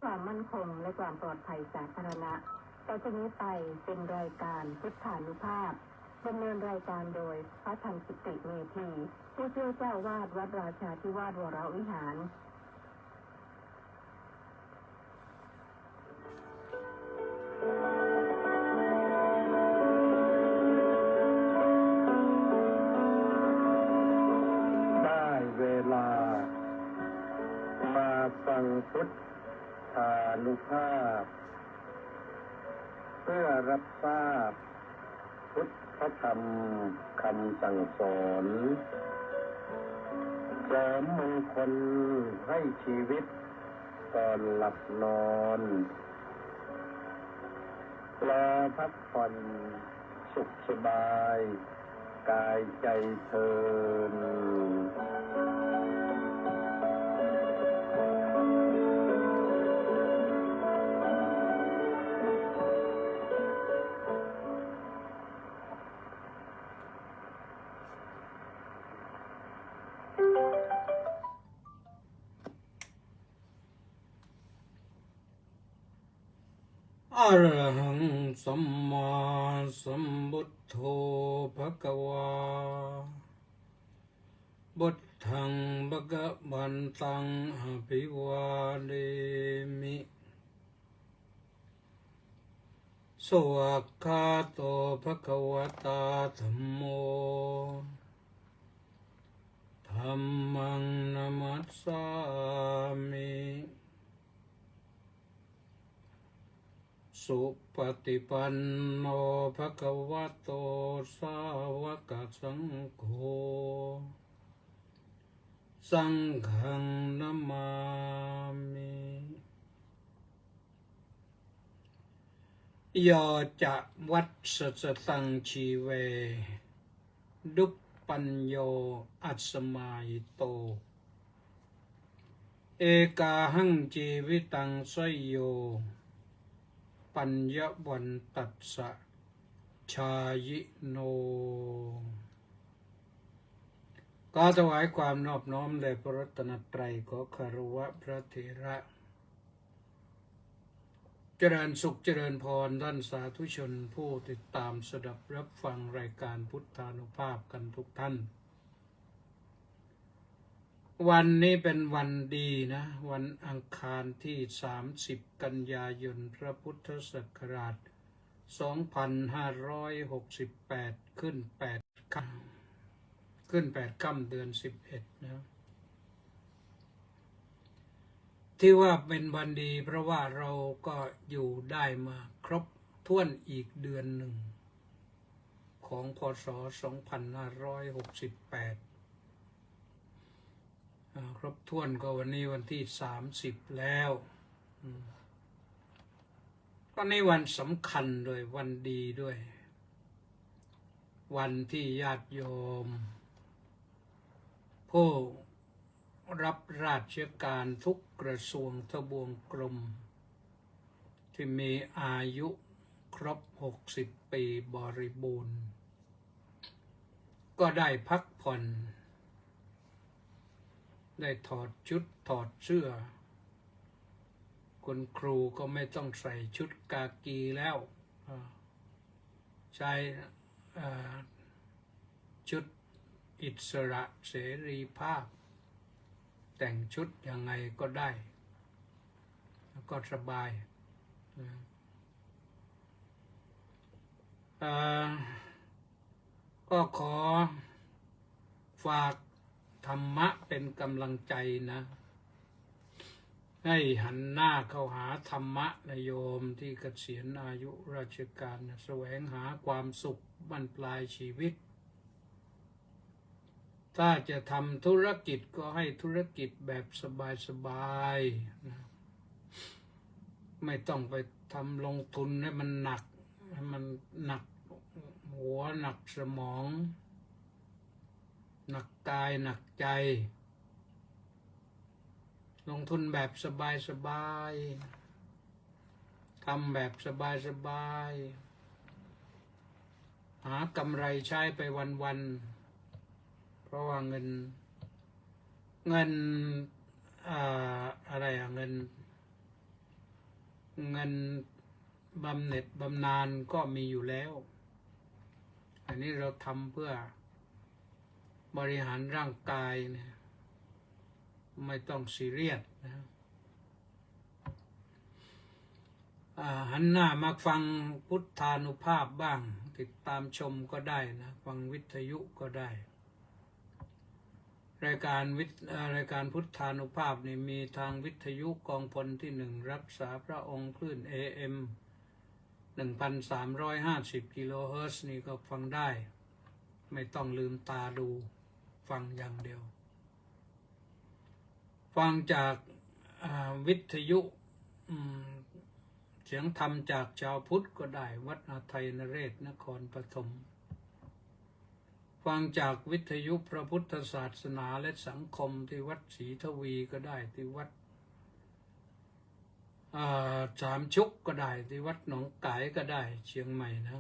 ความมั่นคงและความปลอดภัยสาธารณะต่อจากนี้ไปเป็นรายการพุทธานุภาพดำเนินรายการโดยพระธรรมกิติเมธีผู้ช่วยเจ้าวาดวัดราชาธิวาสวรวิหารได้เวลามาฟังพุทธานุภาพเพื่อรับทราบพุทธธรรมคำสั่งสอนเสริมมงคลให้ชีวิตก่อนหลับนอนรอพักผ่อนสุขสบายกายใจเทินอะระหังสัมมาสัมพุทโธภควาบุตถังภะคะวันตังอภิวาเทมิสวากขาโตภะคะวตาธัมโมธัมมังนัมมัสสามิสุปฏิปันโนภะคะวะโตสาวกสังโฆสังฆังนะมามิยอจะวัดสตังชีเวดุปปัญโยอัสมาหิโตเอกาหังจีวิตังสยโยปัญญวันตัสสะชายิโนก็ถวายความนอบน้อมแด่พระรัตนตรัยขอคารวะพระเถระเจริญสุขเจริญพรท่านสาธุชนผู้ติดตามสดับรับฟังรายการพุทธานุภาพกันทุกท่านวันนี้เป็นวันดีนะวันอังคารที่30กันยายนพระพุทธศักราช2568ขึ้น8ค่ำเดือน11นะที่ว่าเป็นวันดีเพราะว่าเราก็อยู่ได้มาครบถ้วนอีกเดือนหนึ่งของพ.ศ. 2568ครบถ้วนก็วันนี้วันที่30แล้วก็ในวันสำคัญด้วยวันดีด้วยวันที่ญาติโยมผู้รับราชการทุกกระทรวงทบวงกรมที่มีอายุครบ60 ปีบริบูรณ์ก็ได้พักผ่อนได้ถอดชุดถอดเสื้อคุณครูก็ไม่ต้องใส่ชุดกากีแล้วใช้ชุดอิสระเสรีภาพแต่งชุดยังไงก็ได้แล้วก็สบายก็ขอฝากธรรมะเป็นกำลังใจนะให้หันหน้าเข้าหาธรรมะนะโยมที่เกษียณอายุราชการแสวงหาความสุขบั้นปลายชีวิตถ้าจะทำธุรกิจก็ให้ธุรกิจแบบสบายๆนะไม่ต้องไปทำลงทุนให้มันหนักให้มันหนักหัวหนักสมองหนักกายหนักใจลงทุนแบบสบายๆทำแบบสบายๆหากำไรใช้ไปวันๆเพราะว่าเงิน อะไรเงิน เงินบำเหน็จบำนาญก็มีอยู่แล้ว อันนี้เราทำเพื่อบริหารร่างกายเนี่ยไม่ต้องซีเรียสนะหันหน้ามาฟังพุทธานุภาพบ้าง ติดตามชมก็ได้นะฟังวิทยุก็ได้ รายการพุทธานุภาพนี่มีทางวิทยุกองพลที่หนึ่งรักษาพระองค์คลื่น AM 1,350 กิโลเฮิรตซ์นี่ก็ฟังได้ ไม่ต้องลืมตาดูฟังอย่างเดียว ฟังจากวิทยุเสียงธรรมจากชาวพุทธก็ได้วัดอาทัยนเรศนครปฐมฟังจากวิทยุพระพุทธศาสนาและสังคมที่วัดศรีทวีก็ได้ที่วัดสามชุกก็ได้ที่วัดหนองกายก็ได้เชียงใหม่นะ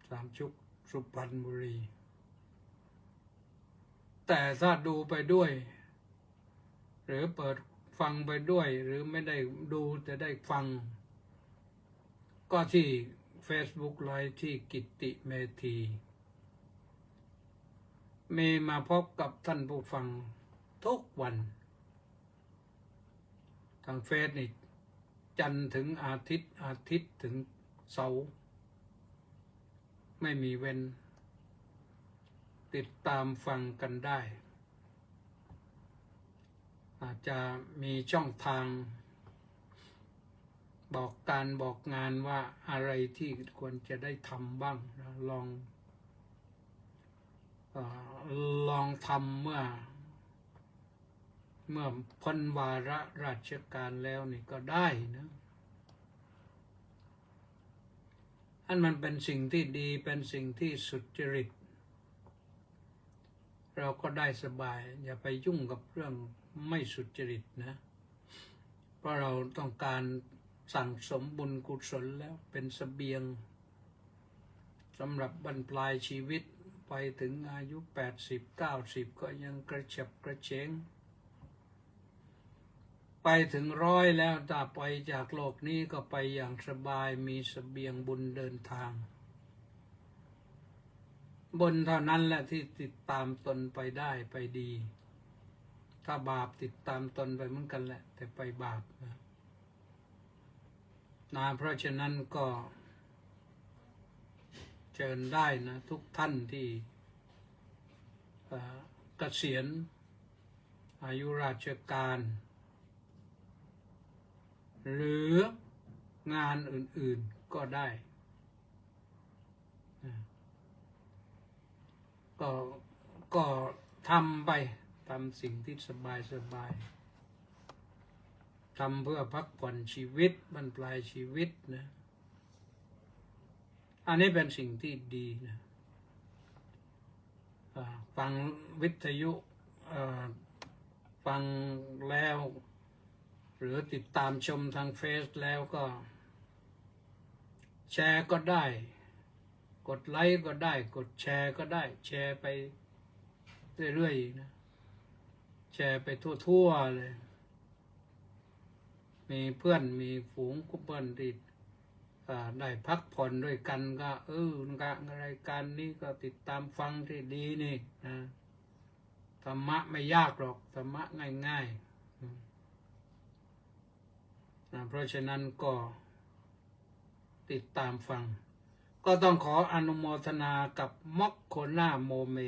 สามชุกสุพรรณบุรีแต่ถ้าดูไปด้วยหรือเปิดฟังไปด้วยหรือไม่ได้ดูแต่ได้ฟังก็ที่ Facebook ไลฟ์ที่กิตติเมธีมีมาพบกับท่านผู้ฟังทุกวันทางเฟซนี่จันทร์ถึงอาทิตย์ถึงเสาร์ไม่มีเว้นติดตามฟังกันได้อาจจะมีช่องทางบอกการบอกงานว่าอะไรที่ควรจะได้ทำบ้างลองทำเมื่อพ้นวาระราชการแล้วนี่ก็ได้นะอันมันเป็นสิ่งที่ดีเป็นสิ่งที่สุจริตเราก็ได้สบายอย่าไปยุ่งกับเรื่องไม่สุจริตนะเพราะเราต้องการสั่งสมบุญกุศลแล้วเป็นเสบียงสำหรับบรรปลายชีวิตไปถึงอายุ80-90ก็ยังกระฉับกระเฉงไปถึง100แล้วถ้าไปจากโลกนี้ก็ไปอย่างสบายมีเสบียงบุญเดินทางบุญเท่านั้นแหละที่ติดตามตนไปได้ไปดีถ้าบาปติดตามตนไปเหมือนกันแหละแต่ไปบาปนะเพราะฉะนั้นก็เชิญได้นะทุกท่านที่เกษียณอายุราชการหรืองานอื่นๆก็ได้ก็ทำไปทำสิ่งที่สบายทำเพื่อพักผ่อนชีวิตบรรปลายชีวิตนะอันนี้เป็นสิ่งที่ดีนะฟังวิทยุฟังแล้วหรือติดตามชมทางเฟซแล้วก็แชร์ก็ได้กดไลค์ก็ได้กดแชร์ก็ได้แชร์ไปเรื่อยๆนะแชร์ไปทั่วๆเลยมีเพื่อนมีฝูงเพื่อนที่ได้พักผ่อนด้วยกันก็รายการนี้ก็ติดตามฟังที่ดีนี่นะธรรมะไม่ยากหรอกธรรมะง่ายๆนะเพราะฉะนั้นก็ติดตามฟังก็ต้องขออนุโมทนากับม็อกโคนาโมเม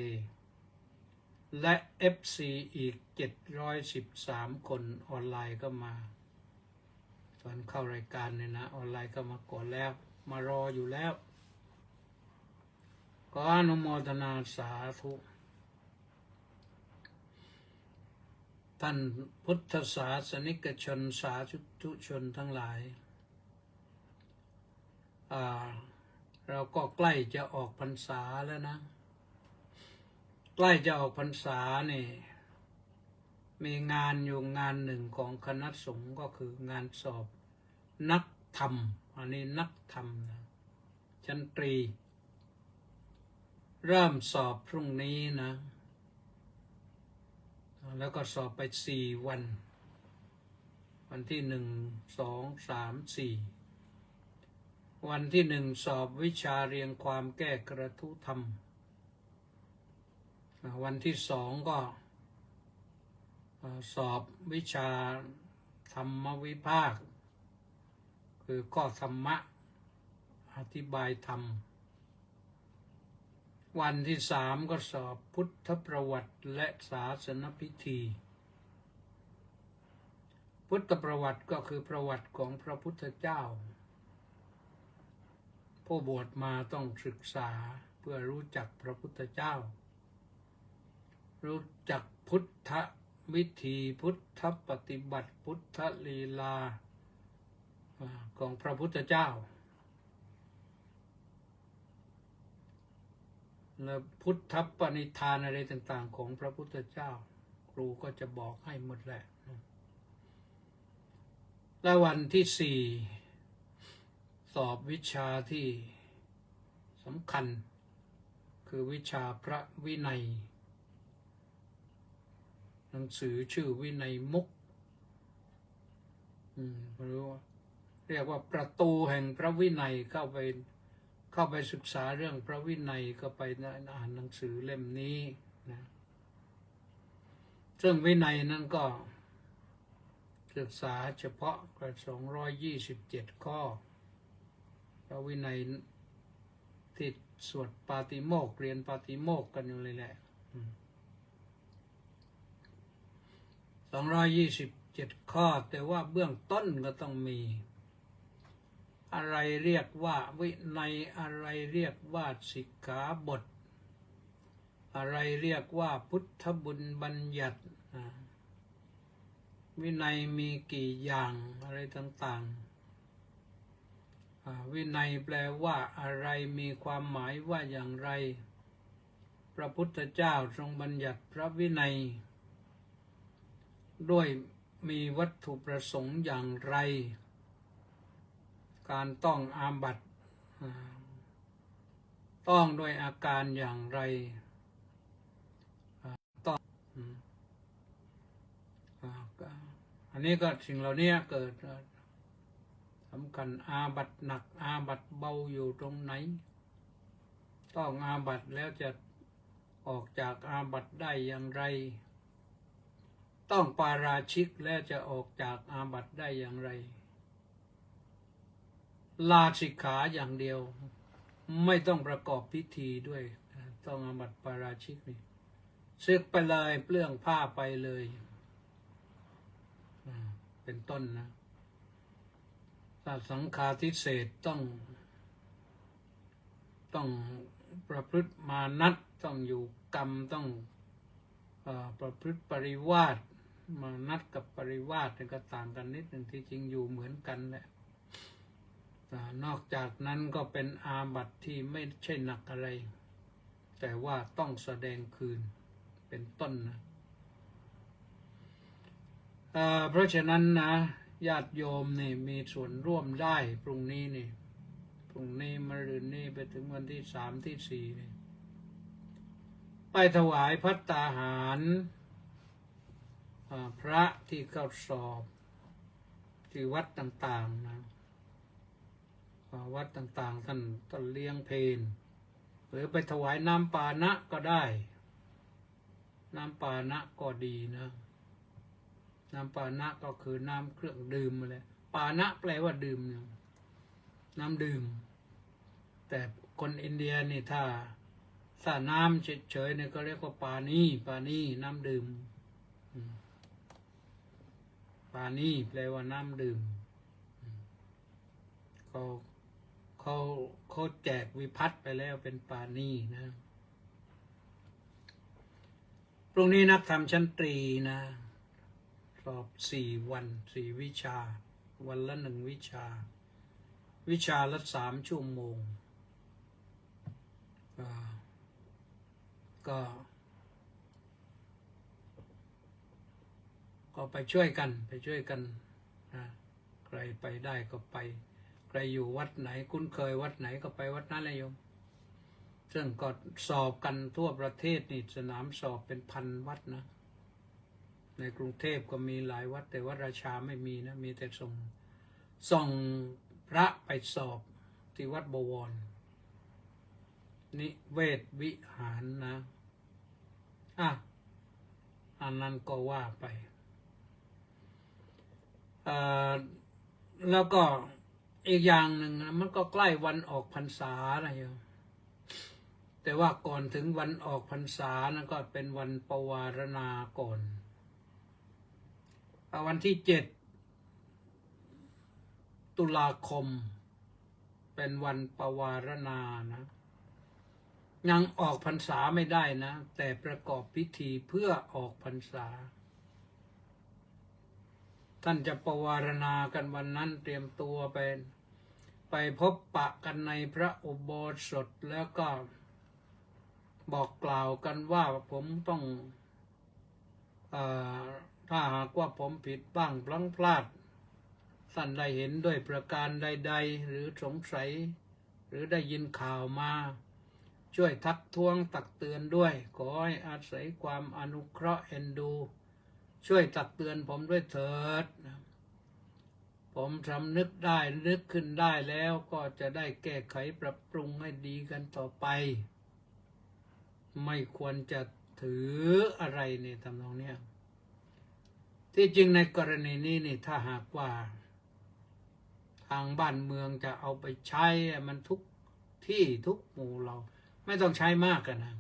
และ FC อีก713คนออนไลน์ก็มาตอนเข้ารายการเนี่ยนะออนไลน์ก็มาก่อนแล้วมารออยู่แล้วก็อนุโมทนาสาธุท่านพุทธศาสนิกชนสาธุชนทั้งหลายเราก็ใกล้จะออกพรรษาแล้วนะใกล้จะออกพรรษานี่มีงานอยู่งานหนึ่งของคณะสงฆ์ก็คืองานสอบนักธรรมอันนี้นักธรรมนะชั้นตรีเริ่มสอบพรุ่งนี้นะแล้วก็สอบไป4 วันวันที่1, 2, 3, 4 วันที่หนึ่งสอบวิชาเรียงความแก้กระทู้ธรรมวันที่สองก็สอบวิชาธรรมวิภาคคือข้อธรรมะอธิบายธรรมวันที่สามก็สอบพุทธประวัติและศาสนพิธีพุทธประวัติก็คือประวัติของพระพุทธเจ้าผู้บวชมาต้องศึกษาเพื่อรู้จักพระพุทธเจ้ารู้จักพุทธวิธีพุทธปฏิบัติพุทธลีลาของพระพุทธเจ้าและพุทธปณิธานอะไรต่างๆของพระพุทธเจ้าครูก็จะบอกให้หมดแหละและวันที่สี่สอบวิชาที่สำคัญคือวิชาพระวินัยหนังสือชื่อวินัยมุกไม่รู้เรียกว่าประตูแห่งพระวินัยเข้าไปศึกษาเรื่องพระวินัยก็ไปอ่านหนังสือเล่มนี้นะซึ่งวินัยนั้นก็ศึกษาเฉพาะกว่า227 ข้อพระวินัยที่สวดปาติโมกข์เรียนปาติโมกข์กันอยู่เลยแหละ227 ข้อแต่ว่าเบื้องต้นก็ต้องมีอะไรเรียกว่าวินัยอะไรเรียกว่าสิกขาบทอะไรเรียกว่าพุทธบุญบัญญัติวินัยมีกี่อย่างอะไรต่างๆวินัยแปลว่าอะไรมีความหมายว่าอย่างไรพระพุทธเจ้าทรงบัญญัติพระวินัยด้วยมีวัตถุประสงค์อย่างไรการต้องอาบัติต้องด้วยอาการอย่างไรต้องอันนี้ก็สิ่งเหล่านี้เกิดสำคัญอาบัติหนักอาบัติเบาอยู่ตรงไหนต้องอาบัติแล้วจะออกจากอาบัติได้อย่างไรต้องปาราชิกแล้วจะออกจากอาบัติได้อย่างไรลาสิกขาอย่างเดียวไม่ต้องประกอบพิธีด้วยต้องอาบัติปาราชิกนี่สึกไปเลยเปลื้องผ้าไปเลยเป็นต้นนะถ้าสังฆาทิเศษต้องประพฤติมานัตต้องอยู่กรรมต้องประพฤติปริวาสมานัตกับปริวาสก็ต่างกันนิดหนึ่งที่จริงอยู่เหมือนกันแหละนอกจากนั้นก็เป็นอาบัติที่ไม่ใช่หนักอะไรแต่ว่าต้องแสดงคืนเป็นต้นนะเพราะฉะนั้นนะญาติโยมนี่มีส่วนร่วมได้พรุ่งนี้มะรืนนี่ไปถึงวันที่3 ที่ 4นี่ไปถวายภัตตาหารพระที่เข้าสอบที่วัดต่างๆนะวัดต่างๆท่านเลี้ยงเพลหรือไปถวายน้ำปานะก็ได้น้ำปานะก็ดีนะน้ำปานะก็คือน้ำเครื่องดื่มอะไรปานะแปลว่าดื่มน้ำดื่มแต่คนอินเดียนี่ถ้าน้ำเฉยๆเนี่ยก็เรียกว่าปานีน้ำดื่มปานีแปลว่าน้ำดื่มเขาแจกวิพัฒน์ไปแล้วเป็นปานีนะพรุ่งนี้นักธรรมชั้นตรีนะสอบ4 วัน 4 วิชาวันละ1 วิชาวิชาละ3 ชั่วโมงก็ไปช่วยกันนะใครไปได้ก็ไปใครอยู่วัดไหนคุ้นเคยวัดไหนก็ไปวัดนั้นเลยโยมซึ่งก็สอบกันทั่วประเทศนี่สนามสอบเป็น1,000 วัดนะในกรุงเทพก็มีหลายวัดแต่วัดราชาไม่มีนะมีแต่ส่งพระไปสอบ ที่วัดบวรนิเวศวิหารนะอันนั้นก็ว่าไปแล้วก็อีกอย่างหนึ่งนะมันก็ใกล้วันออกพรรษานะโยมแต่ว่าก่อนถึงวันออกพรรษานั้นก็เป็นวันปวารณาก่อนวันที่7 ตุลาคมเป็นวันปวารณานะยังออกพรรษาไม่ได้นะแต่ประกอบพิธีเพื่อออกพรรษาท่านจะปวารณากันวันนั้นเตรียมตัวไปพบปะกันในพระอุโบสถแล้วก็บอกกล่าวกันว่าผมต้องถ้าหากว่าผมผิดบ้างพลั้งพลาดท่านได้เห็นด้วยประการใดๆหรือสงสัยหรือได้ยินข่าวมาช่วยทักท้วงตักเตือนด้วยขอให้อาศัยความอนุเคราะห์เอ็นดูช่วยตักเตือนผมด้วยเถิดผมสำนึกได้นึกขึ้นได้แล้วก็จะได้แก้ไขปรับปรุงให้ดีกันต่อไปไม่ควรจะถืออะไรในทำนองนี้ที่จริงในกรณีนี้นี่ถ้าหากว่าทางบ้านเมืองจะเอาไปใช้มันทุกที่ทุกหมู่เราไม่ต้องใช้มากกันนะ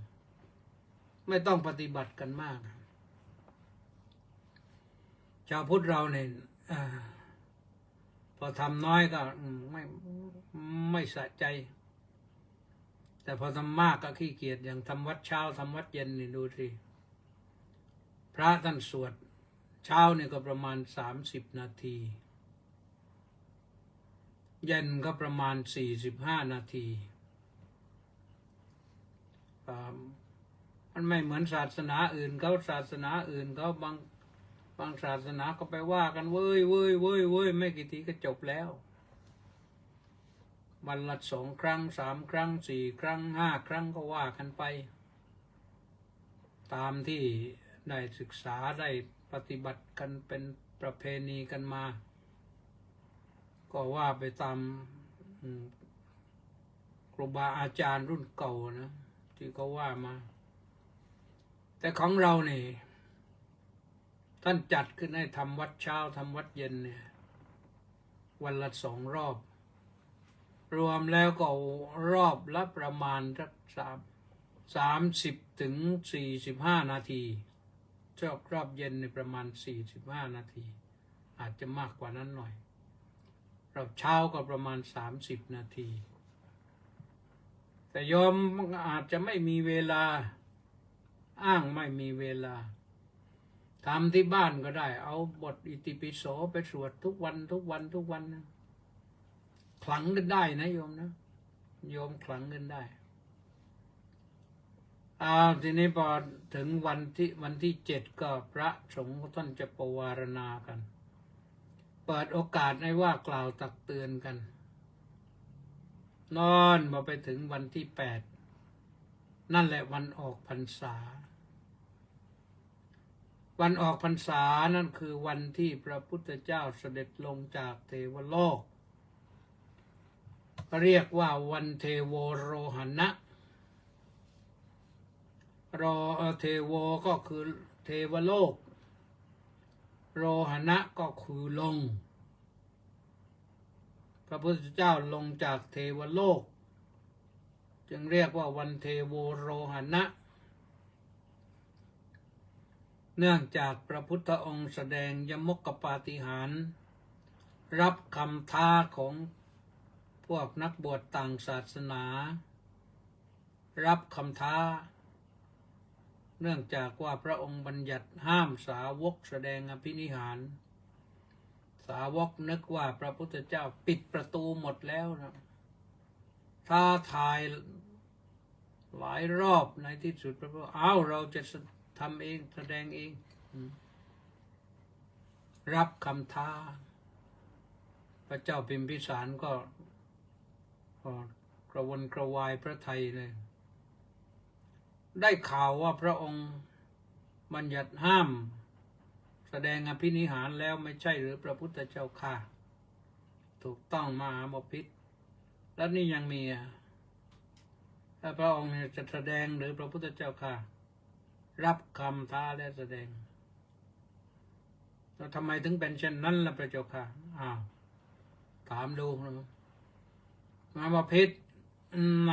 ไม่ต้องปฏิบัติกันมากชาวพุทธเราเนี่ยพอทำน้อยก็ไม่สะใจแต่พอทำมากก็ขี้เกียจอย่างทำวัดเช้าทำวัดเย็นนี่ดูสิพระท่านสวดเช้านี่ก็ประมาณ30 นาทีเย็นก็ประมาณ45 นาทีมันไม่เหมือนศาสนาอื่นเขาศาสนาอื่นเขาบางศาสนาก็ไปว่ากันเว้ยไม่กี่ทีก็จบแล้ววันละ2 ครั้ง3 ครั้ง4 ครั้ง5 ครั้งก็ว่ากันไปตามที่ได้ศึกษาได้ปฏิบัติกันเป็นประเพณีกันมาก็ว่าไปตามครูบาอาจารย์รุ่นเก่านะที่เขาว่ามาแต่ของเราเนี่ยท่านจัดขึ้นให้ทำวัดเช้าทำวัดเย็นเนี่ยวันละ2 รอบรวมแล้วก็รอบละประมาณสัก30 ถึง 45 นาทีรอบเย็นในประมาณ45 นาทีอาจจะมากกว่านั้นหน่อยรอบเช้าก็ประมาณ30 นาทีแต่โยมอาจจะไม่มีเวลาอ้างไม่มีเวลาทำที่บ้านก็ได้เอาบทอิติปิโสไปสวดทุกวันขลังกันได้นะโยมนะโยมขลังกันได้ทีนี้พอถึงวันที่7ก็พระสงฆ์ท่านจะปวารณากันเปิดโอกาสให้ว่ากล่าวตักเตือนกันนอนมาไปถึงวันที่8นั่นแหละวันออกพรรษาวันออกพรรษานั่นคือวันที่พระพุทธเจ้าเสด็จลงจากเทวโลกเรียกว่าวันเทโวโรหณะเทโวก็คือเทวโลกโรหณะก็คือลงพระพุทธเจ้าลงจากเทวโลกจึงเรียกว่าวันเทโวโรหณะเนื่องจากพระพุทธองค์แสดงยมกปาฏิหาริย์รับคำท้าของพวกนักบวชต่างศาสนารับคำท้าเนื่องจากว่าพระองค์บัญญัติห้ามสาวกแสดงอภินิหารสาวกนึกว่าพระพุทธเจ้าปิดประตูหมดแล้วนะท้าทายหลายรอบในที่สุดพระพุทธเราจะทำเองแสดงเองรับคำท้าพระเจ้าพิมพิสารก็กระวนกระวายพระทัยเลยได้ข่าวว่าพระองค์บัญญัติห้ามแสดงอภินิหารแล้วไม่ใช่หรือพระพุทธเจ้าค่ะถูกต้องมหาบพิตร แล้วนี่ยังมีถ้าพระองค์จะแสดงหรือพระพุทธเจ้าค่ะ รับคำท้าและแสดงแล้วทำไมถึงเป็นเช่นนั้นล่ะพระเจ้าค่ะถามดูนะมาบพิษใน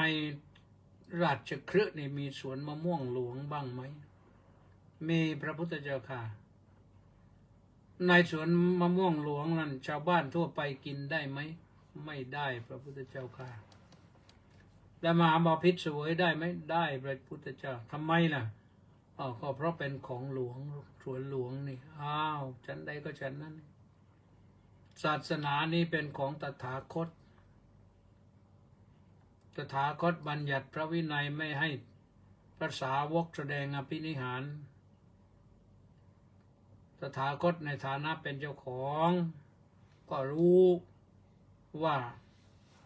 ราชคฤห์นี่มีสวนมะม่วงหลวงบ้างไหมมีพระพุทธเจ้าค่ะในสวนมะม่วงหลวงนั้นชาวบ้านทั่วไปกินได้ไหมไม่ได้พระพุทธเจ้าค่ะแล้วมหาบพิตรเสวยได้ไหมได้พระพุทธเจ้าทำไมล่ะก็เพราะเป็นของหลวงสวนหลวงนี่ฉันใดก็ฉันนั้นศาสนานี้เป็นของตถาคตตถาคตบัญญัติพระวินัยไม่ให้พระสาวกแสดงอภินิหารตถาคตในฐานะเป็นเจ้าของก็รู้ว่า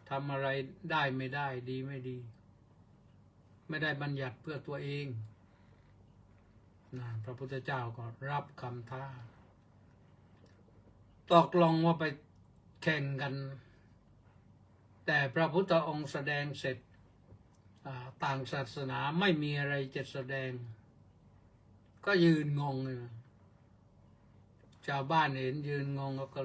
ทำอะไรได้ไม่ได้ดีไม่ดีไม่ได้บัญญัติเพื่อตัวเองพระพุทธเจ้าก็รับคำท้าตกลงว่าไปแข่งกันแต่พระพุทธองค์แสดงเสร็จต่างศาสนาไม่มีอะไรจะแสดงก็ยืนงงเลยชาวบ้านเห็นยืนงงก็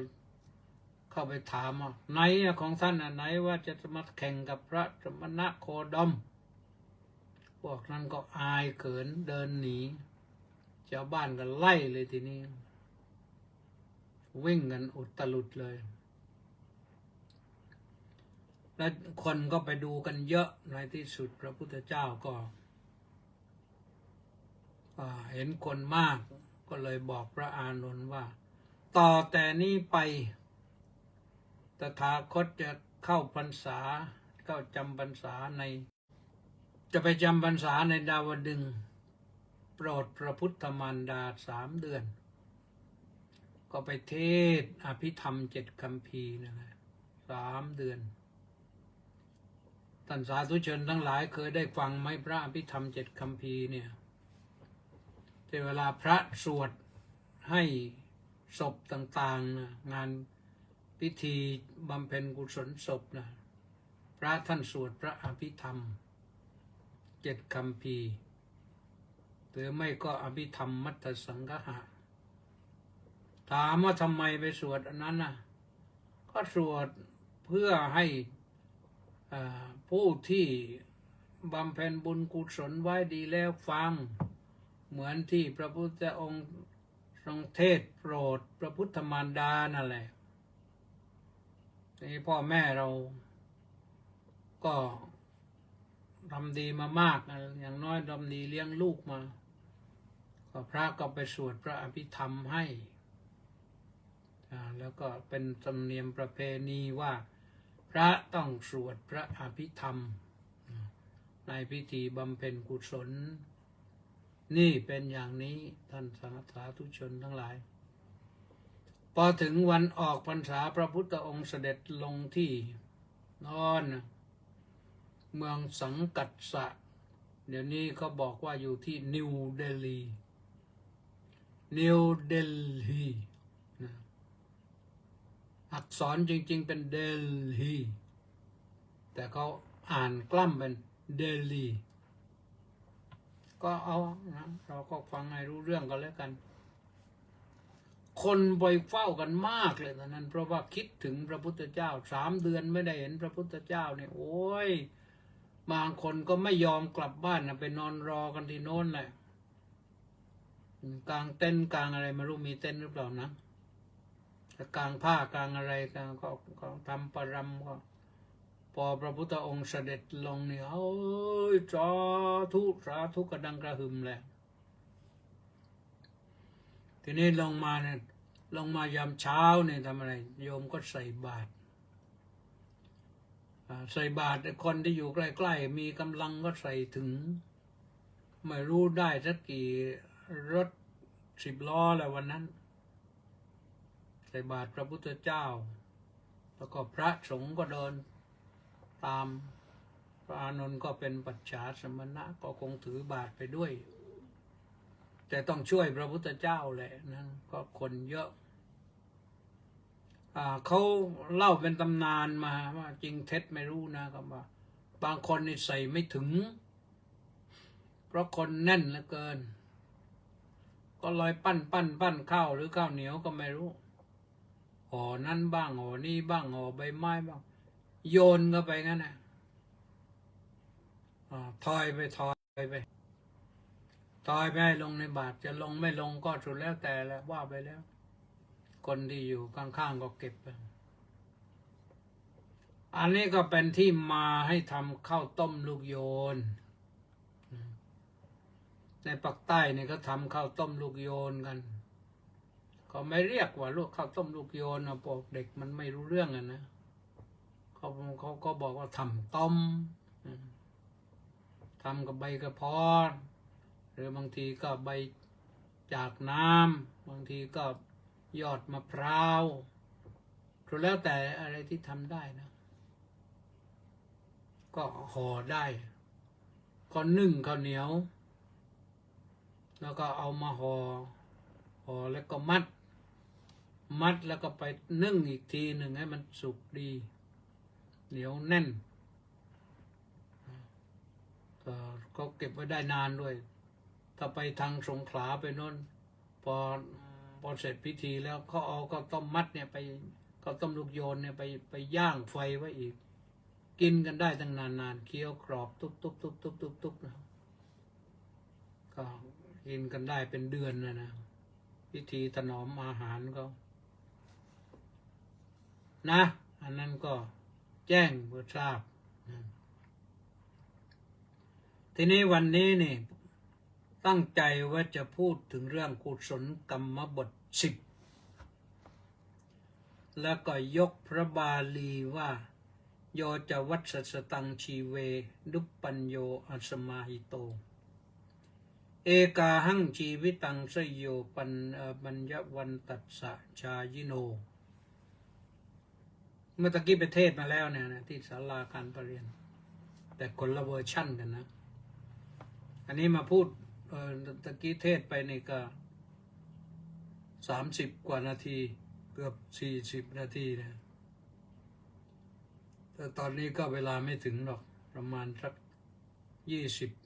เข้าไปถามว่าไหนของท่านไหนว่าจะมาแข่งกับพระสมณโคดมพวกนั้นก็อายเขินเดินหนีชาวบ้านก็ไล่เลยทีนี้วิ่งกันอุตลุดเลยแล้วคนก็ไปดูกันเยอะในที่สุดพระพุทธเจ้าก็เห็นคนมากก็เลยบอกพระอานนท์ว่าต่อแต่นี้ไปตถาคตจะเข้าพรรษาเข้าจำพรรษาจะไปจำพรรษาในดาวดึงส์โปรดพระพุทธมารดา3 เดือนก็ไปเทศน์อภิธรรม7 คัมภีร์นั่นแหละ3 เดือนท่านสาธุชนทั้งหลายเคยได้ฟังไหมพระอภิธรรม7 คัมภีร์เนี่ยที่เวลาพระสวดให้ศพต่างๆนะงานพิธีบำเพ็ญกุศลศพนะพระท่านสวดพระอภิธรรม7 คัมภีร์หรือไม่ก็อภิธรรมมัตตสังฆะถามว่าทำไมไปสวดอันนั้นนะก็สวดเพื่อให้ผู้ที่บำเพ็ญบุญกุศลไว้ดีแล้วฟังเหมือนที่พระพุทธองค์ทรงเทศโปรดพระพุทธมารดานั่นแหละนี่พ่อแม่เราก็ทำดีมามากอย่างน้อยทำดีเลี้ยงลูกมาก็พระก็ไปสวดพระอภิธรรมให้แล้วก็เป็นธรรมเนียมประเพณีว่าพระต้องสวดพระอภิธรรมในพิธีบำเพ็ญกุศลนี่เป็นอย่างนี้ท่านสาธุชนทั้งหลายพอถึงวันออกพรรษาพระพุทธองค์เสด็จลงที่เมืองสังกัสสะเดี๋ยวนี้เขาบอกว่าอยู่ที่นิวเดลีอักษรจริงๆเป็นเดลีแต่เขาอ่านกล้ำเป็นเดลีก็เอานะเราก็ฟังให้รู้เรื่องกันแล้วกันคนไปเฝ้ากันมากเลยตอนนั้นเพราะว่าคิดถึงพระพุทธเจ้า3 เดือนไม่ได้เห็นพระพุทธเจ้าเนี่ยโอ้ยบางคนก็ไม่ยอมกลับบ้านนะไปนอนรอกันที่โน้นแหละกลางเต็นท์กลางอะไรไม่รู้มีเต็นท์หรือเปล่านะกลางผ้ากลางอะไรก็ทำประรำก็พอพระพุทธองค์เสด็จลงเนี่ยสาธุกระดังกระหึ่มแหละทีนี้ลงมายามเช้าเนี่ยทำอะไรโยมก็ใส่บาตรคนที่อยู่ใกล้ๆมีกำลังก็ใส่ถึงไม่รู้ได้สักกี่รถ10 ล้อแล้ววันนั้นใส่บาตรพระพุทธเจ้าแล้วก็พระสงฆ์ก็เดินตามพระอานนท์ก็เป็นปัจฉาสมณะก็คงถือบาตรไปด้วยแต่ต้องช่วยพระพุทธเจ้าแหละนั่นก็คนเยอะ เขาเล่าเป็นตำนานมาว่าจริงเท็จไม่รู้นะครับว่าบางคนนี่ใส่ไม่ถึงเพราะคนแน่นเหลือเกินก็ลอยปั้นข้าวหรือข้าวเหนียวก็ไม่รู้ห่อนั้นบ้างห่อนี้บ้างห่อใบไม้บ้างโยนเข้าไปงั้นนะทอยไปให้ลงในบาตรจะลงไม่ลงก็สุดแล้วแต่แล้วว่าไปแล้วคนที่อยู่ข้างๆก็เก็บไปอันนี้ก็เป็นที่มาให้ทำข้าวต้มลูกโยนในภาคใต้เนี่ยก็ทำข้าวต้มลูกโยนกันเขาไม่เรียกว่าลูกข้าวต้มลูกโยนนะพวกเด็กมันไม่รู้เรื่องนะเขาก็บอกว่าทำต้มทำกับใบกระพรหรือบางทีก็ใบจากน้ำบางทีก็ยอดมะพร้าวก็แล้วแต่อะไรที่ทำได้นะก็ห่อได้ก็นึ่งข้าวเหนียวแล้วก็เอามาห่อแล้วก็มัดแล้วก็ไปนึ่งอีกทีหนึ่งให้มันสุกดีเหนียวแน่นก็เก็บไว้ได้นานด้วยถ้าไปทางสงขลาไปโน่นพอเสร็จพิธีแล้วเขาเอาข้าวต้มมัดเนี่ยไปข้าวต้มลูกโยนเนี่ยไปย่างไฟไว้อีกกินกันได้ตั้งนานเคี้ยวกรอบตุ๊บนะก็กินกันได้เป็นเดือนนะพิธีถนอมอาหารก็นะอันนั้นก็แจ้งเพื่อทราบทีนี้วันนี้นี่ตั้งใจว่าจะพูดถึงเรื่องกุศลกรรมบท10แล้วก็ยกพระบาลีว่าโยจะวัสสตังชีเวดุปปัญโยอัสมาหิโตเอกาหังชีวิตังสยโยปัญญวันตัสสะชายิโนเมื่อตะกี้ไปเทศมาแล้วเนี่ยนะที่ศาลาการประเรียนแต่คนละเวอร์ชั่นกันนะอันนี้มาพูดตะกี้เทศไปนี่ก็30 กว่านาทีเกือบ40 นาทีนะแต่ตอนนี้ก็เวลาไม่ถึงหรอกประมาณสัก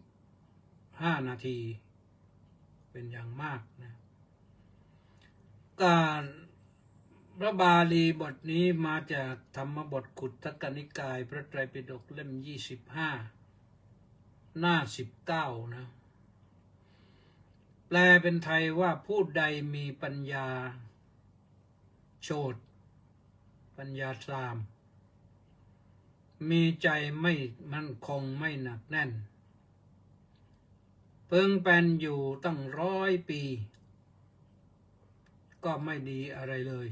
25 นาทีเป็นอย่างมากนะการพระบาลีบทนี้มาจากธรรมบทขุทกนิกายพระไตรปิฎกเล่ม25 หน้า 19นะแปลเป็นไทยว่าผู้ใดมีปัญญาโชติปัญญาสามมีใจไม่มั่นคงไม่หนักแน่นเพิ่งเป็นอยู่ตั้ง100 ปีก็ไม่ดีอะไรเลย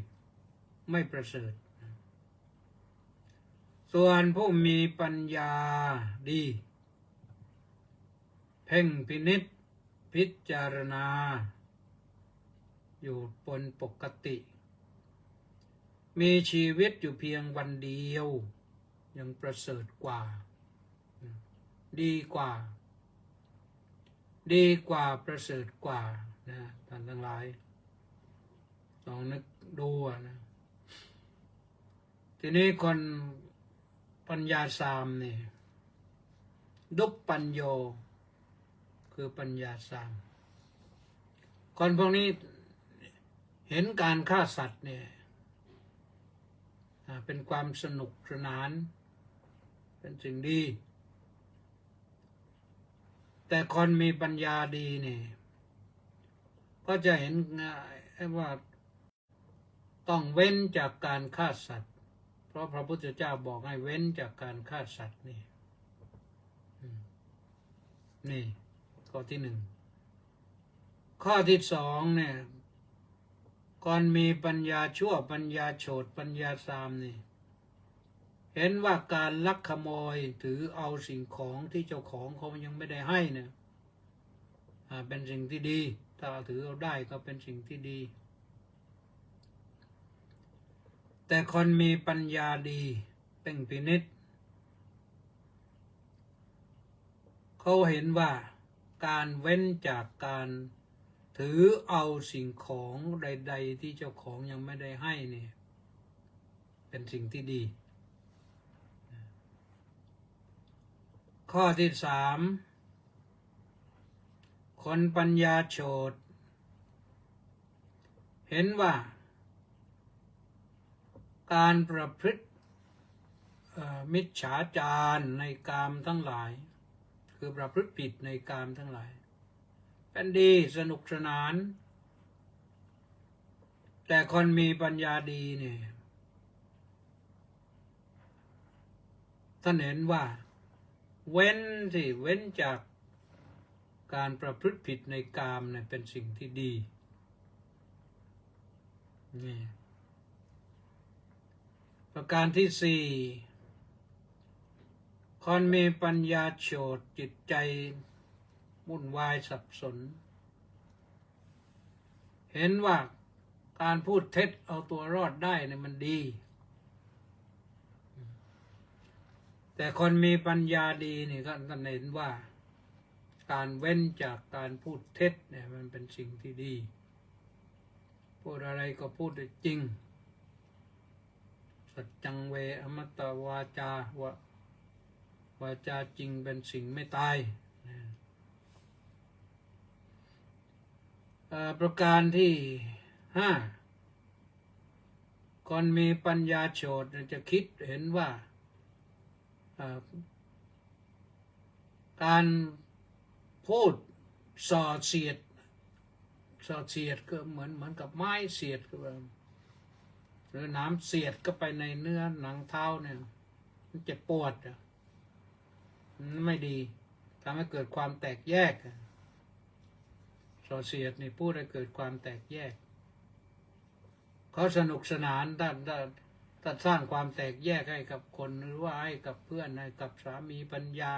ไม่ประเสริฐส่วนผู้มีปัญญาดีเพ่งพินิจพิจารณาอยู่บนปกติมีชีวิตอยู่เพียงวันเดียวยังประเสริฐกว่าดีกว่าประเสริฐกว่านะท่านทั้งหลายลองนึกดูนะทีนี้คนปัญญาสามนี่ดุปปัญโยคือปัญญาสามคนพวกนี้เห็นการฆ่าสัตว์เนี่ยเป็นความสนุกสนานเป็นสิ่งดีแต่คนมีปัญญาดีเนี่ยก็จะเห็นว่าต้องเว้นจากการฆ่าสัตว์เพราะพระพุทธเจ้าบอกให้เว้นจากการฆ่าสัตว์นี่ข้อที่ 1ข้อที่ 2เนี่ยก่อนมีปัญญาชั่วปัญญาโฉดปัญญาสามนี่เห็นว่าการลักขโมยถือเอาสิ่งของที่เจ้าของเขายังไม่ได้ให้เนี่ยเป็นสิ่งที่ดีถ้าถือเอาได้ก็เป็นสิ่งที่ดีแต่คนมีปัญญาดีเพ่งพินิจเขาเห็นว่าการเว้นจากการถือเอาสิ่งของใดๆที่เจ้าของยังไม่ได้ให้เนี่ย เป็นสิ่งที่ดี ข้อที่สามคนปัญญาโฉตเห็นว่าการประพฤติมิจฉาจารในกามทั้งหลายคือประพฤติผิดในกามทั้งหลายเป็นดีสนุกสนานแต่คนมีปัญญาดีเนี่ยท่านเห็นว่าเว้นจากการประพฤติผิดในกามเนี่ยเป็นสิ่งที่ดีนี่ประการที่สี่คนมีปัญญาโฉตจิตใจวุ่นวายสับสนเห็นว่าการพูดเท็จเอาตัวรอดได้เนี่ยมันดีแต่คนมีปัญญาดีนี่ก็เห็นว่าการเว้นจากการพูดเท็จเนี่ยมันเป็นสิ่งที่ดีพูดอะไรก็พูดได้จริงสัจจังเวอมตตวาจาวาจาจริงเป็นสิ่งไม่ตายประการที่ห้าคนมีปัญญาโฉตจะคิดเห็นว่าการพูดส่อเสียดก็เหมือนกับไม้เสียดก็แบบหรือน้ำเสียดก็ไปในเนื้อหนังเท้าเนี่ยมันเจ็บปวดมันไม่ดีทำให้เกิดความแตกแยกส่อเสียดนี่พูดให้เกิดความแตกแยกเขาสนุกสนานถ้าสร้างความแตกแยกให้กับคนหรือว่าให้กับเพื่อนให้กับสามีปัญญา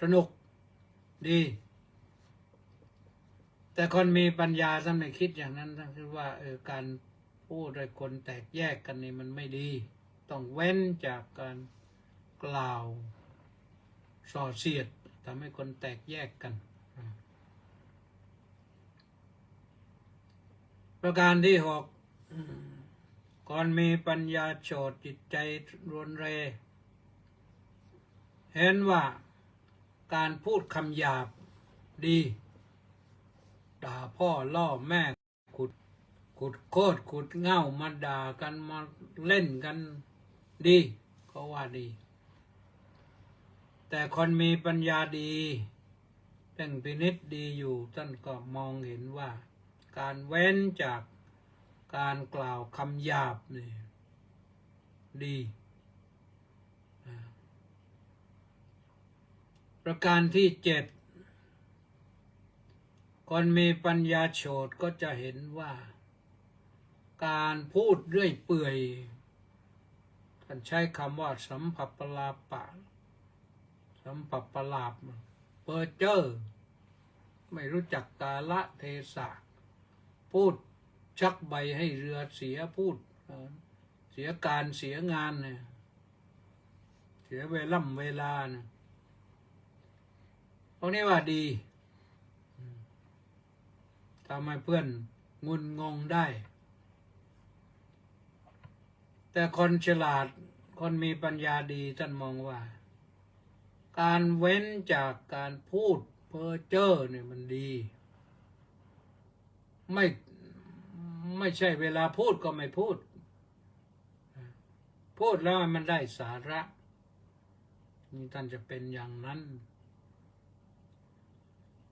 สนุกดีแต่คนมีปัญญาท่านไม่คิดอย่างนั้นท่านคิดว่าการพูดให้คนแตกแยกกันนี่มันไม่ดีต้องเว้นจากการกล่าวส่อเสียดทำให้คนแตกแยกกันประการที่หกคนมีปัญญาโฉตจิตใจรวนเรเห็นว่าการพูดคำหยาบดีด่าพ่อล่อแม่ขุดโคตรขุดเง่ามาด่ากันมาเล่นกันดีก็ว่าดีแต่คนมีปัญญาดีเพ่งพินิจดีอยู่ท่านก็มองเห็นว่าการเว้นจากการกล่าวคำหยาบนี่ดีประการที่เจ็ดคนมีปัญญาโฉตก็จะเห็นว่าการพูดเรื่อยเปื่อยท่านใช้คำว่าสัมผัสปลาปะสัมผัสปลาบเปอเจอไม่รู้จักกาลเทศะพูดชักใบให้เรือเสียพูดเสียการเสียงานเนี่ยเสียเวลาเนี่ยพวกนี้ว่าดีทำให้เพื่อนงุนงงได้แต่คนฉลาดคนมีปัญญาดีท่านมองว่าการเว้นจากการพูดเพ้อเจ้อเนี่ยมันดีไม่ใช่เวลาพูดก็ไม่พูดแล้วมันได้สาระนี่ท่านจะเป็นอย่างนั้น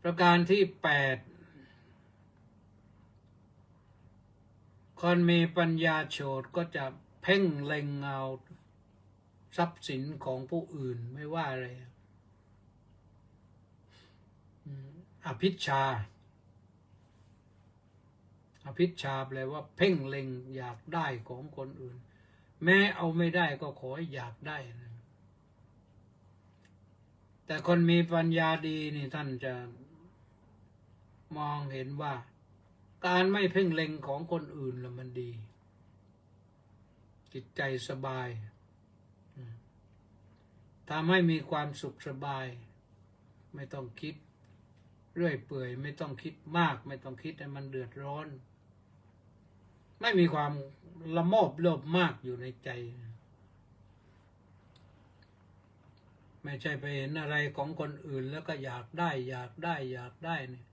ประการที่แปดคนมีปัญญาโฉตก็จะเพ่งเล็งเอาทรัพย์สินของผู้อื่นไม่ว่าอะไรอภิชฌาแปลว่าเพ่งเล็งอยากได้ของคนอื่นแม้เอาไม่ได้ก็ขอให้อยากได้นะแต่คนมีปัญญาดีนี่ท่านจะมองเห็นว่าการไม่เพ่งเล็งของคนอื่นแล้วมันดีจิตใจสบายทำให้มีความสุขสบายไม่ต้องคิดเรื่อยเปื่อยไม่ต้องคิดมากไม่ต้องคิดให้มันเดือดร้อน ไม่มีความละโมบโลภมากอยู่ในใจ ไม่ใช่ไปเห็นอะไรของคนอื่นแล้วก็อยากได้เนี่ย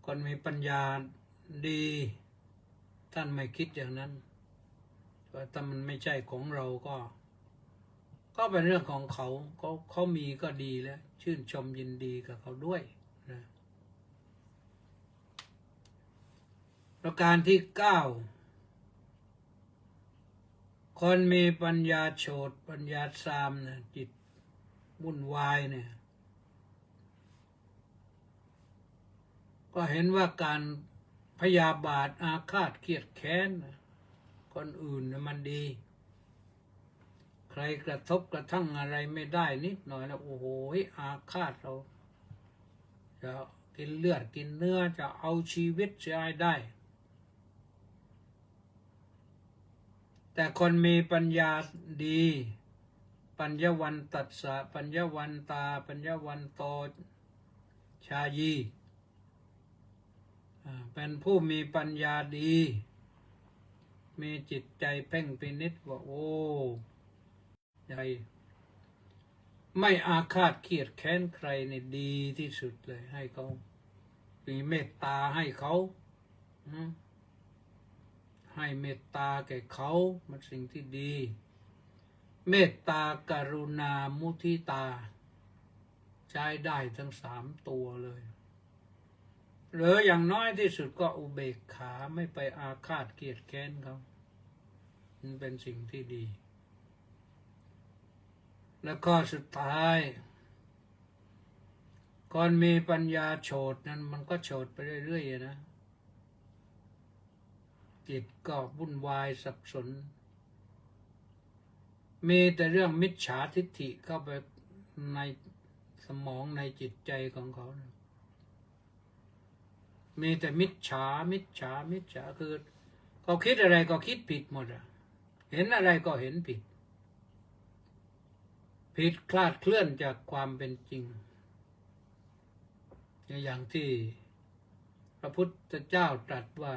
คนมีปัญญาดีท่านไม่คิดอย่างนั้นว่าถ้ามันไม่ใช่ของเราก็เป็นเรื่องของเขามีก็ดีแล้ว ชื่นชมยินดีกับเขาด้วยนะประการที่9คนมีปัญญาโฉตปัญญาสามนะจิตวุ่นวายเนี่ยก็เห็นว่าการพยาบาทอาฆาตเกลียดแค้นคนอื่นนะมันดี ใครกระทบกระทั่งอะไรไม่ได้นิดหน่อยแล้วโอ้โหอาฆาตเราจะกินเลือดกินเนื้อจะเอาชีวิตเสียให้ได้ แต่คนมีปัญญาดีปัญญวันตัสสะปัญญวันตาปัญญวันโตชายีเป็นผู้มีปัญญาดีมีจิตใจเพ่งพินิจว่าโอ้ใจไม่อาฆาตเกลียดแค้นใครในดีที่สุดเลยให้เขามีเมตตาให้เขาให้เมตตาแก่เขามันสิ่งที่ดีเมตตากรุณามุทิตาใช้ได้ทั้ง3ตัวเลยหรืออย่างน้อยที่สุดก็อุเบกขาไม่ไปอาฆาตเกลียดแค้นเขามันเป็นสิ่งที่ดีแล้วก็สุดท้ายก่อนมีปัญญาโฉตนั้นมันก็โฉตไปเรื่อยๆนะจิตก็วุ่นวายสับสนมีแต่เรื่องมิจฉาทิฏฐิเข้าไปในสมองในจิตใจของเขานะมีแต่มิจฉาคือเขาคิดอะไรก็คิดผิดหมดอะเห็นอะไรก็เห็นผิดคลาดเคลื่อนจากความเป็นจริงอย่างที่พระพุทธเจ้าตรัสว่า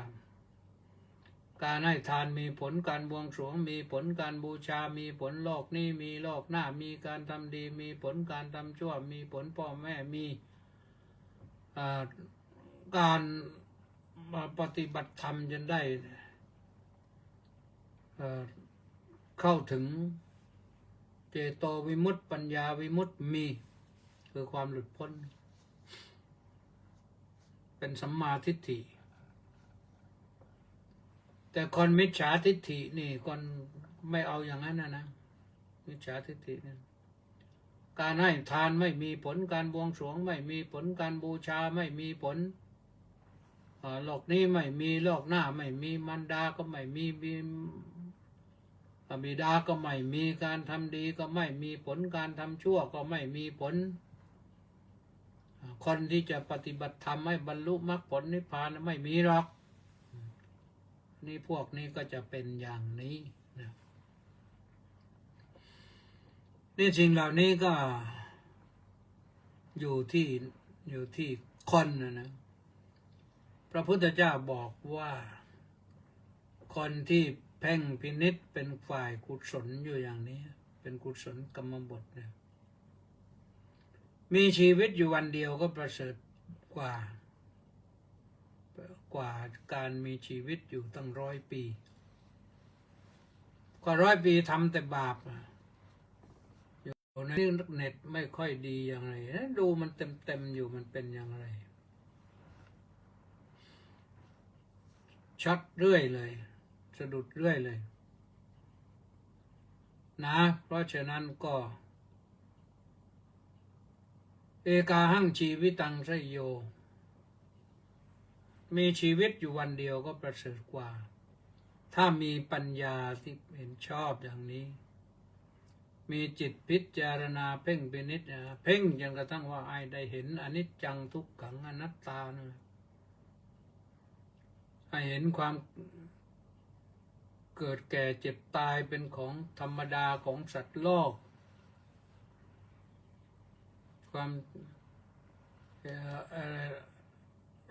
การให้ทานมีผลการบวงสรวงมีผลการบูชามีผลโลกนี้มีโลกหน้ามีการทำดีมีผลการทำชั่วมีผลพ่อแม่มีการปฏิบัติธรรมจนได้เข้าถึงเจโตวิมุตติปัญญาวิมุตติมีคือความหลุดพ้นเป็นสัมมาทิฏฐิแต่คนมิจฉาทิฏฐินี่คนไม่เอาอย่างนั้นนะมิจฉาทิฏฐินี่การให้ทานไม่มีผลการบวงสรวงไม่มีผลการบูชาไม่มีผลโลกนี้ไม่มีโลกหน้าไม่มีมารดาก็ไม่มีบิดาก็ไม่มีการทำดีก็ไม่มีผลการทำชั่วก็ไม่มีผลคนที่จะปฏิบัติธรรมให้บรรลุมรรคผลนิพพานไม่มีหรอกนี่พวกนี้ก็จะเป็นอย่างนี้นะนี่สิ่งเหล่านี้ก็อยู่ที่คนนะพระพุทธเจ้าบอกว่าคนที่เพ่งพินิจเป็นฝ่ายกุศลอยู่อย่างนี้เป็นกุศลกรรมบทเนี่ยมีชีวิตอยู่วันเดียวก็ประเสริฐกว่าการมีชีวิตอยู่ตั้ง100 ปีกว่า100 ปีทำแต่บาปอยู่ในเน็ตไม่ค่อยดีอย่างไรดูมันเต็มอยู่มันเป็นอย่างไรช็อตเรื่อยเลยสะดุดเรื่อยเลยนะเพราะฉะนั้นก็เอกาหังชีวิตังสยโยมีชีวิตอยู่วันเดียวก็ประเสริฐกว่าถ้ามีปัญญาที่เห็นชอบอย่างนี้มีจิตพิจารณาเพ่งพินิจเพ่งจนกระทั่งว่าได้เห็นอนิจจังทุกขังอนัตตานะให้เห็นความเกิดแก่เจ็บตายเป็นของธรรมดาของสัตว์โลกความ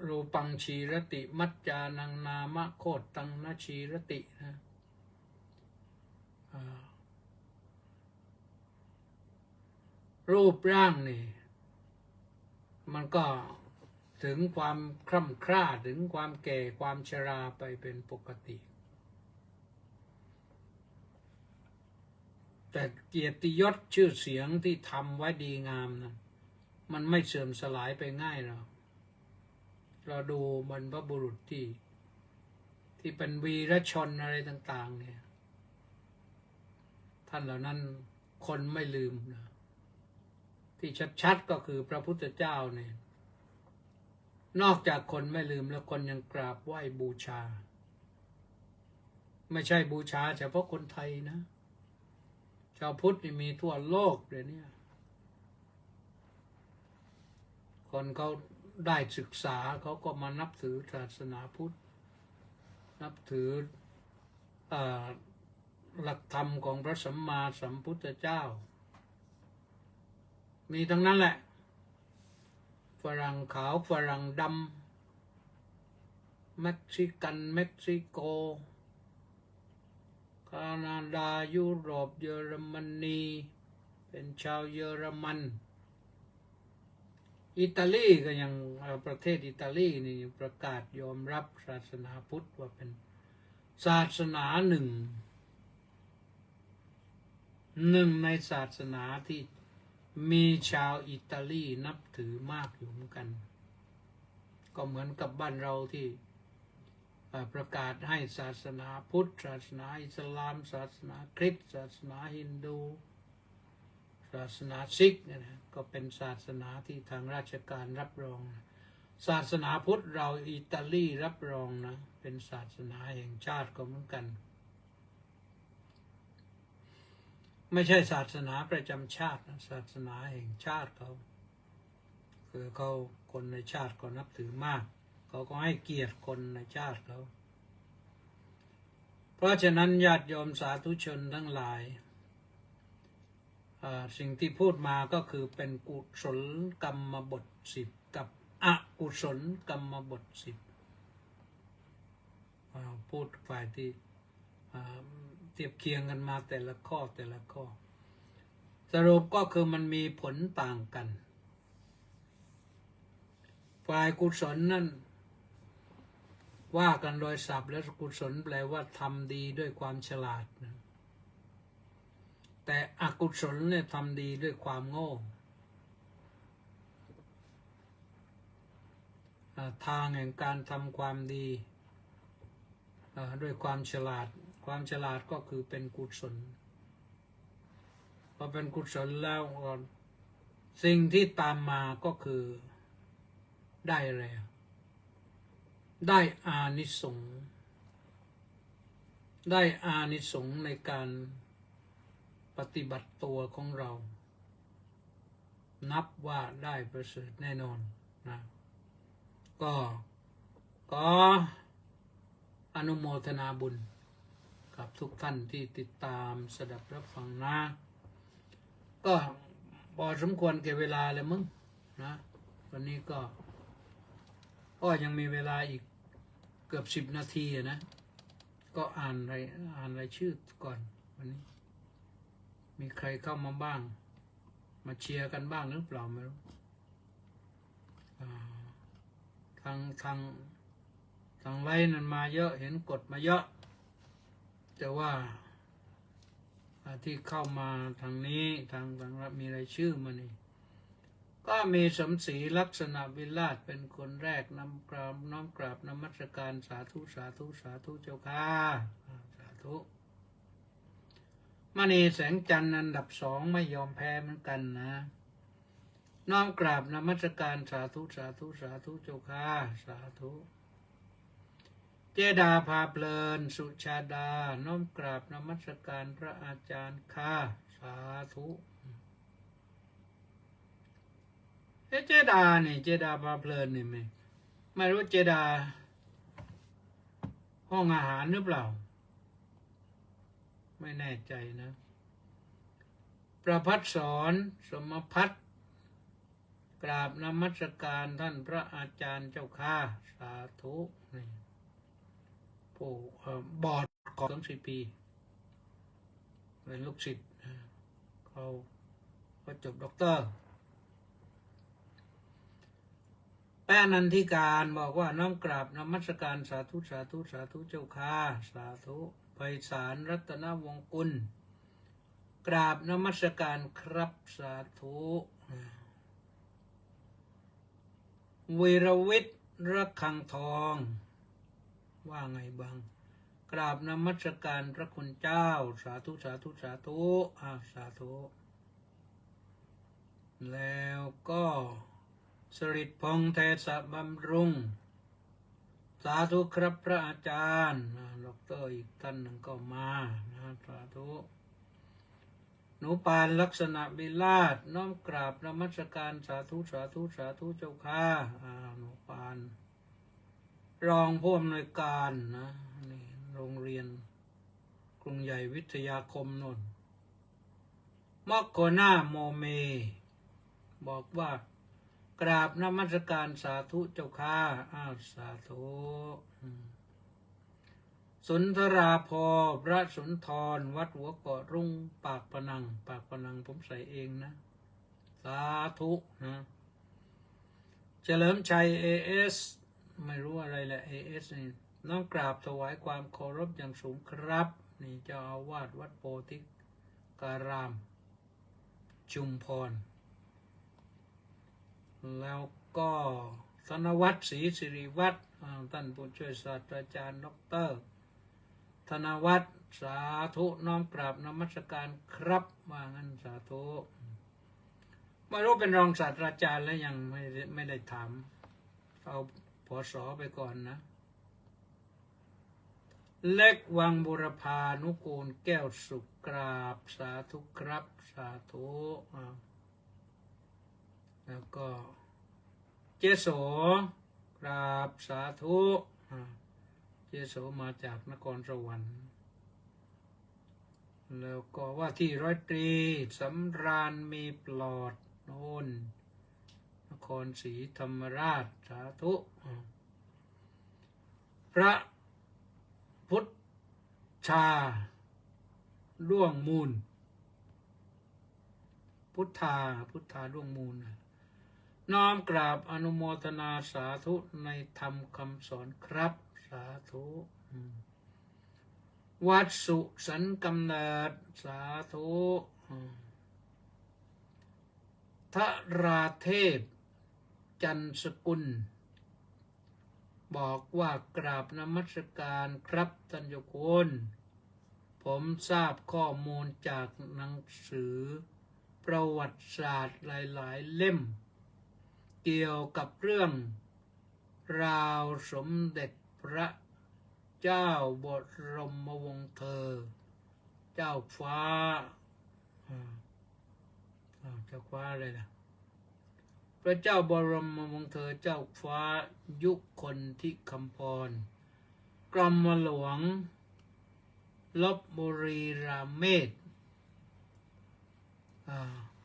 รูปังชีรติมัจจานังนามะโคตตังนชีรตินะรูปร่างนี่มันก็ถึงความคร่ำคร่าถึงความแก่ความชราไปเป็นปกติแต่เกียรติยศชื่อเสียงที่ทำไว้ดีงามนะมันไม่เสื่อมสลายไปง่ายหรอกเราดูบรรพบุรุษที่เป็นวีรชนอะไรต่างๆเนี่ยท่านเหล่านั้นคนไม่ลืมนะที่ชัดๆก็คือพระพุทธเจ้าเนี่ยนอกจากคนไม่ลืมแล้วคนยังกราบไหว้บูชาไม่ใช่บูชาเฉพาะคนไทยนะชาวพุทธนี่มีทั่วโลกเลยเนี่ยคนเขาได้ศึกษาเขาก็มานับถือศาสนาพุทธนับถือหลักธรรมของพระสัมมาสัมพุทธเจ้ามีทั้งนั้นแหละฝรั่งขาวฝรั่งดำเม็กซิกันเม็กซิโกแคนาดายุโรปเยอรมนีเป็นชาวเยอรมันอิตาลีก็ยังประเทศอิตาลีนี่ประกาศยอมรับศาสนาพุทธว่าเป็นศาสนาหนึ่งในศาสนาที่มีชาวอิตาลีนับถือมากอยู่เหมือนกันก็เหมือนกับบ้านเราที่ประกาศให้ศาสนาพุทธศาสนาอิสลามศาสนาคริสต์ศาสนาฮินดูศาสนาซิกเนี่ยนะก็เป็นศาสนาที่ทางราชการรับรองนะศาสนาพุทธเราอิตาลีรับรองนะเป็นศาสนาแห่งชาติก็เหมือนกันไม่ใช่ศาสนาประจำชาตินะศาสนาแห่งชาติเขาคือเขาคนในชาติก็นับถือมากเขาก็ให้เกียรติคนในชาติเขาเพราะฉะนั้นญาติโยมสาธุชนทั้งหลายสิ่งที่พูดมาก็คือเป็นกุศลกรรมบท10กับอกุศลกรรมบท10พูดฝ่ายที่เทียบเคียงกันมาแต่ละข้อสรุปก็คือมันมีผลต่างกันฝ่ายกุศลนั่นว่ากันโดยศัพท์แล้วกุศลแปลว่าทำดีด้วยความฉลาดนะแต่อกุศลเนี่ยทำดีด้วยความโง่ทางแห่งการทำความดีด้วยความฉลาดก็คือเป็นกุศลพอเป็นกุศลแล้วสิ่งที่ตามมาก็คือได้อะไรได้อานิสงส์ในการปฏิบัติตัวของเรานับว่าได้ประเสริฐแน่นอนนะก็อนุโมทนาบุญกับทุกท่านที่ติดตามสดับรับฟังนะก็พอสมควรแก่เวลาแล้วมึงนะวันนี้ก็ยังมีเวลาอีกเกือบ10 นาทีนะก็อ่านรายชื่อก่อนวันนี้มีใครเข้ามาบ้างมาเชียร์กันบ้างหรือเปล่าไม่รู้ทางไลน์นั้นมาเยอะเห็นกดมาเยอะแต่ว่าที่เข้ามาทางนี้ทางมีรายชื่อมานี่ก็มีสมศรีลักษณะวิราชเป็นคนแรกน้อมกราบนมัสการสาธุเจ้าค่ะสาธุมณีแสงจันทร์อันดับ2ไม่ยอมแพ้เหมือนกันนะน้อมกราบนมัสการสาธุเจ้าค่ะสาธุเจดาพาเพลินสุชาดาน้อมกราบนมัสการพระอาจารย์ค่ะสาธุเจดาพาเพลินนี่ไม่รู้เจดาห้องอาหารหรือเปล่าไม่แน่ใจนะประภัสสรสมภัทร กราบนมัสการท่านพระอาจารย์เจ้าข้าสาธุนี่ผู้บอร์ดของ2-4 ปีเป็นลูกศิษย์เขาก็จบด็อกเตอร์แป้นันทิการบอกว่าน้อมกราบนมัสการสาธุสาธุสาธุเจ้าข้าสาธุไพศาลรัตนวงศ์กุลกราบนมัสการครับสาธุวีรวิทย์ระฆังทองว่าไงบ้างกราบนมัสการพระคุณเจ้าสาธุสาธุสาธุสาธุแล้วก็สริดพงษ์เทศบำรุงสาธุครับพระอาจารย์ดอกเตอร์อีกท่านหนึ่งก็มาสาธุหนูปานลักษณะวิลาศน้อมกราบนมัสการสาธุสาธุสาธุเจ้าข้าหนูปานรองผู้อำนวยการนะนี่โรงเรียนกรุงใหญ่วิทยาคมนนมักโกนาโมเมบอกว่ากราบนมัสการสาธุเจ้าข้าสาธุสุนทราภรณ์พระสุนทรวัดหัวเกาะรุ่งปากพนังผมใส่เองนะสาธุนะเฉลิมชัย AS ไม่รู้อะไรแหละ AS นี่น้อมกราบถวายความเคารพอย่างสูงครับนี่เจ้าอาวาสวัดโพธิการาม ชุมพรแล้วก็ธนวัฒน์ศรีสิริวัฒน์ท่านผู้ช่วยศาสตราจารย์ดร.ธนวัฒน์สาธุน้อมกราบนมัสการครับว่างั้นสาธุไม่รู้เป็นรองศาสตราจารย์แล้วยังไม่ได้ถามเอาผส.ไปก่อนนะเล็กวังบุรพานุกูลแก้วสุขกราบสาธุครับสาธุแล้วก็เจโสกราบสาธุเจโสมาจากนครสวรรค์แล้วก็ว่าที่ร้อยตรีสำราญมีปลอดโน่นนครศรีธรรมราชสาธุพระพุทธชาล่วงมูลพุทธาล่วงมูลน้อมกราบอนุโมทนาสาธุในธรรมคำสอนครับสาธุวัดสุสันกำเนิดสาธุทราเทพจันสกุลบอกว่ากราบนมัสการครับท่านโยมผมทราบข้อมูลจากหนังสือประวัติศาสตร์หลายๆเล่มเกี่ยวกับเรื่องราวสมเด็จพระเจ้าบรมวงศ์เธอเจ้าฟ้าอะไรนะพระเจ้าบรมวงศ์เธอเจ้าฟ้ายุคนทิคำพรกรมหลวงลพบุรีราเมศ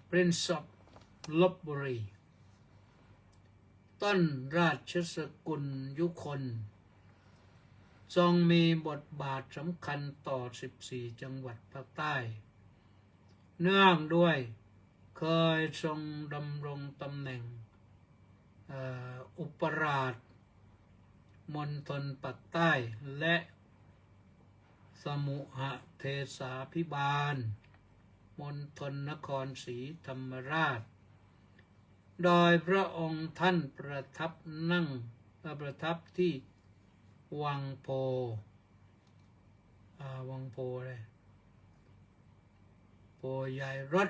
Prince of ลพบุรีต้นราชสกุลยุคนทรงมีบทบาทสำคัญต่อ14จังหวัดภาคใต้เนื่องด้วยเคยทรงดำรงตำแหน่งอุปราชมณฑลปักใต้และสมุหเทศาภิบาลมณฑลนครศรีธรรมราชโดยพระองค์ท่านประทับที่วังโพเลยโพใหญ่รถ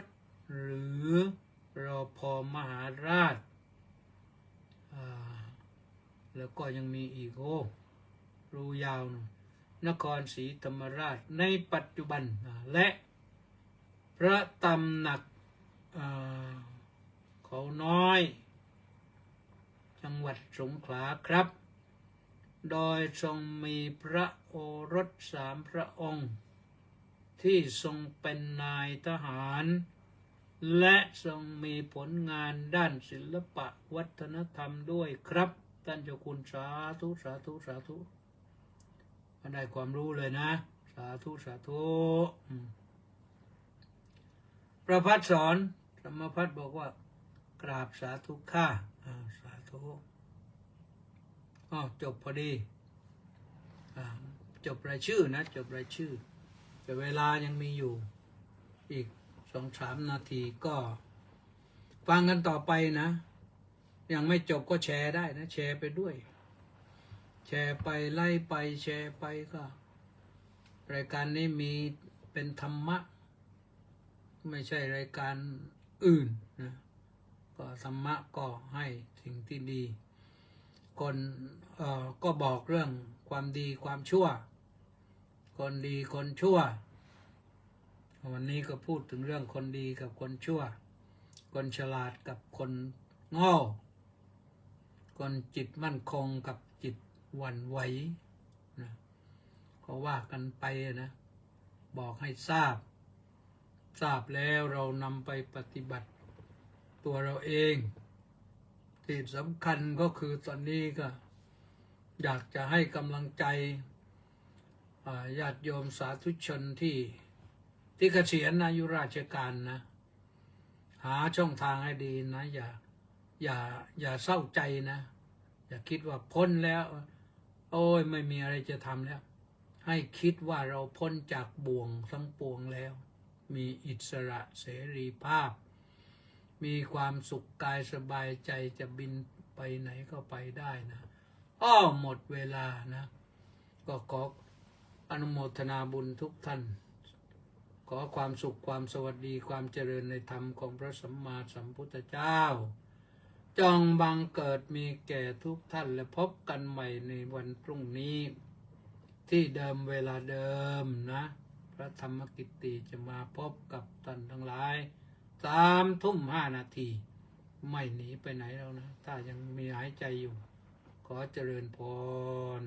หรือรพ.มหาราชแล้วก็ยังมีอีกรูยาวนครศรีธรรมราชในปัจจุบันและพระตำหนักเขาน้อยจังหวัดสงขลาครับโดยทรงมีพระโอรส3 พระองค์ที่ทรงเป็นนายทหาร และทรงมีผลงานด้านศิลปะวัฒนธรรมด้วยครับท่านเจ้าคุณสาธุสาธุสาธุได้ความรู้เลยนะสาธุสาธุประพัฒสอนธรรมพัฒบอกว่ากราบสาธุข้าสาธุจบพอดีจบรายชื่อนะจบรายชื่อแต่เวลายังมีอยู่อีก2-3 นาทีก็ฟังกันต่อไปนะยังไม่จบก็แชร์ได้นะแชร์ไปด้วยแชร์ไปไล่ไปแชร์ไปก็รายการนี้มีเป็นธรรมะไม่ใช่รายการอื่นนะก็ธรรมะก็ให้สิ่งที่ดีคนก็บอกเรื่องความดีความชั่วคนดีคนชั่ววันนี้ก็พูดถึงเรื่องคนดีกับคนชั่วคนฉลาดกับคนโง่คนจิตมั่นคงกับจิตหวั่นไหวนะก็ว่ากันไปนะบอกให้ทราบแล้วเรานำไปปฏิบัติตัวเราเองที่สำคัญก็คือตอนนี้ก็อยากจะให้กำลังใจญาติโยมสาธุชนที่เกษียณอายุราชการนะหาช่องทางให้ดีนะอย่าเศร้าใจนะอย่าคิดว่าพ้นแล้วโอ้ยไม่มีอะไรจะทำแล้วให้คิดว่าเราพ้นจากบ่วงทั้งปวงแล้วมีอิสระเสรีภาพมีความสุขกายสบายใจจะบินไปไหนก็ไปได้นะหมดเวลานะก็ขออนุโมทนาบุญทุกท่านขอความสุขความสวัสดีความเจริญในธรรมของพระสัมมาสัมพุทธเจ้าจงบังเกิดมีแก่ทุกท่านและพบกันใหม่ในวันพรุ่งนี้ที่เดิมเวลาเดิมนะพระธรรมกิตติจะมาพบกับท่านทั้งหลาย3:05 นาทีไม่หนีไปไหนแล้วนะถ้ายังมีหายใจอยู่ขอเจริญพร